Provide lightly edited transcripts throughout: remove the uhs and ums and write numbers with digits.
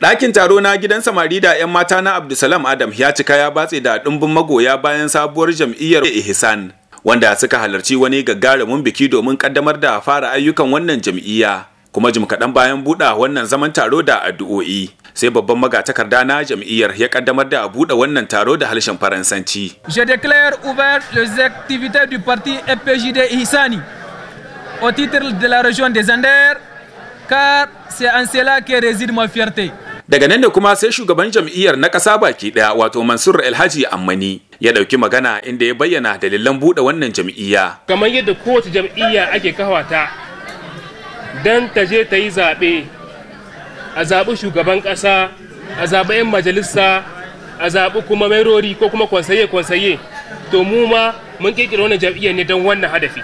Ɗakin taro na gidan samari da 'yan mata na Abdulsalam Adam ya cika ya batse da ɗumbin magoya bayan sabuwar jam'iyyar Ihsan, wanda suka halarci wani gagarumin biki domin kaddamar da fara ayyukan wannan jam'iyya. Kuma jim kaɗan bayan buɗe wannan zaman taro da addu'o'i, sai babban magatakarda na jam'iyyar ya kaddamar da buɗe wannan taro da harshen Faransanci. Je déclare ouvert les activités du parti FPJD Ihsani au titre de la région des Anders, car c'est en cela que réside ma fierté. Daga nan da kuma sai shugaban jam'iyyar na ƙasa baki ɗaya wato Mansur Alhaji Ammani ya ɗauki magana inda ya bayyana dalilan buɗe wannan jam'iyya. Kamar yadda kowace jam'iyya ake kawata don ta je ta yi zaɓe, a zaɓi shugaban ƙasa, a zaɓi 'yan majalisa, a zaɓi kuma mairori ko kuma kwansaye, to mu ma mun ƙirƙira wannan jam'iyyar ne don wannan hadafi.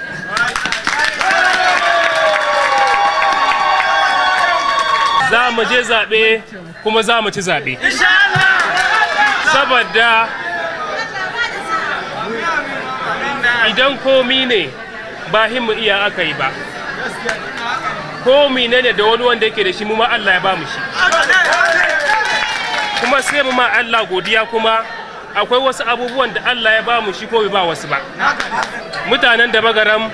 Za mu je zaɓe kuma za mu ci zaɓe. Saboda idan komi ne ba himmu iya aka yi ba, komi ne da wani wanda yake da shi mu ma Allah ya ba mu shi. Kuma sai mu ma Allah godiya, kuma akwai wasu abubuwan da Allah ya ba mu shi ko bai ba wasu ba. Mutanen da Magaram.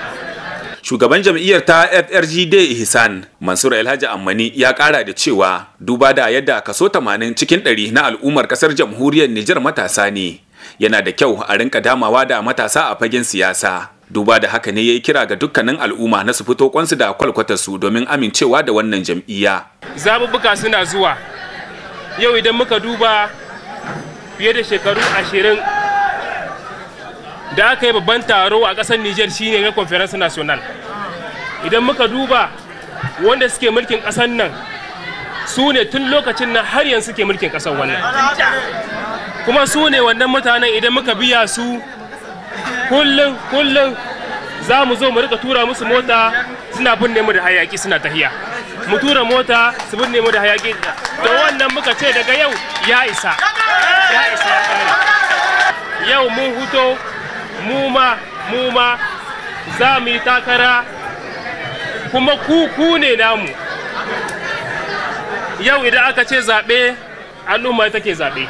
Shugaban jam'iyyar ta FRGD Ihsan, Mansur Alhaji Ammani ya kara da cewa duba da yadda kaso 80 cikin 100 na al'ummar kasar jamhuriyar Nijar matasa ne, yana da kyau a rinka damawa da matasa a fagen siyasa. Duba da haka ne yayi kira ga dukkanin al'umma na su fito kwansu da kwalkwatarsu domin amincewa da wannan jam'iyya. Zaɓuɓɓuka suna zuwa. Yau idan muka duba fiye da shekaru 20 da aka yi babban taro a ƙasar Nijar shine na Conference National. Idan muka duba wanda suke mulkin ƙasar nan su ne tun lokacin nan har yanzu suke mulkin ƙasar wannan. Kuma su ne wannan mutanen idan muka biya su kullum za mu zo mu rika tura musu mota suna binne mu da hayaki suna tahiya. Mu tura mota su binne mu da hayaki. Da wannan muka ce daga yau ya isa. Ya isa ya kare. Yau mun huto mu ma za mu yi takara, kuma ku ne namu. Yau idan aka ce zaɓe, al'umma take zaɓe.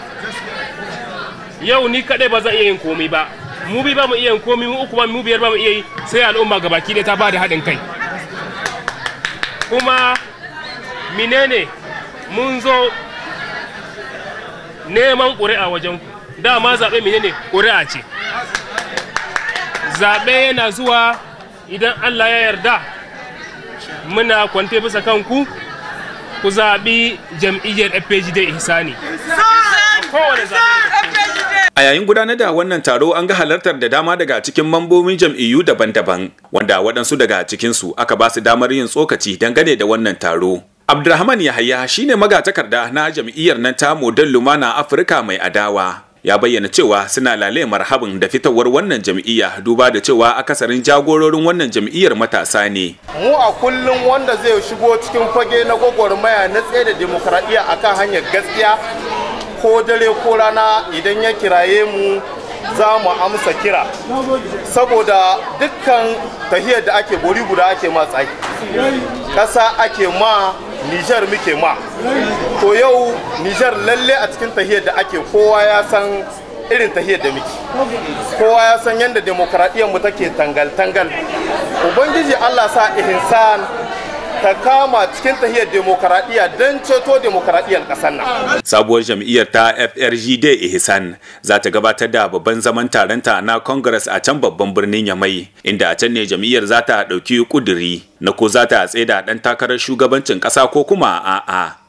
Yau ni kaɗai ba zan iya yin komai ba, mu bi ba mu iya yin komai, mu uku ba mu biyar ba mu iya yi, sai al'umma gabaki ɗaya ta ba da haɗin kai. Kuma menene mun zo neman ƙuri'a wajen ku, dama zaɓe menene ƙuri'a ce. Zaɓe yana zuwa idan Allah ya yarda, muna kwante bisa kanku ku zaɓi jam'iyyar FPJD Ihsani. A yayin gudanar da wannan taro an ga halartar da dama daga cikin mambobin jam'iyyu daban-daban, wanda waɗansu daga cikinsu aka ba su damar yin tsokaci dangane da wannan taro. Abdulrahman Yahaya shine magatakarda na jam'iyyar nan ta Model Lumana Afirka mai adawa. Ya bayyana cewa suna lale marhabin da fitowar wannan jam'iyya, duba da cewa akasarin jagororin wannan jam'iyyar matasa ne. Mu a kullum wanda zai shigo cikin fage na gwagwarmaya na tsaye da demokradiyya akan hanyar gaskiya, ko dare ko rana idan ya kiraye mu za mu amsa kira, saboda dukkan tahiyar da ake bori guda ake ma tsaki, ƙasa ake ma, Nijar muke ma. To yau Nijar lalle a cikin tahiyar da ake, kowa ya san irin tahiyar da muke, kowa ya san yadda demokradiyyar mu take tangal-tangal. Ubangiji Allah sa Ihsan ta kama cikin tahiyar demokradiyya don ceto demokradiyyar ƙasar nan. Sabuwar jam'iyyar ta FRGD Ihsan za ta gabatar da babban zaman taronta na Congress a can babban birnin Yamai, inda a can ne jam'iyyar za ta ɗauki ƙuduri na ko za ta tsaida ɗan takarar shugabancin ƙasa ko kuma a'a.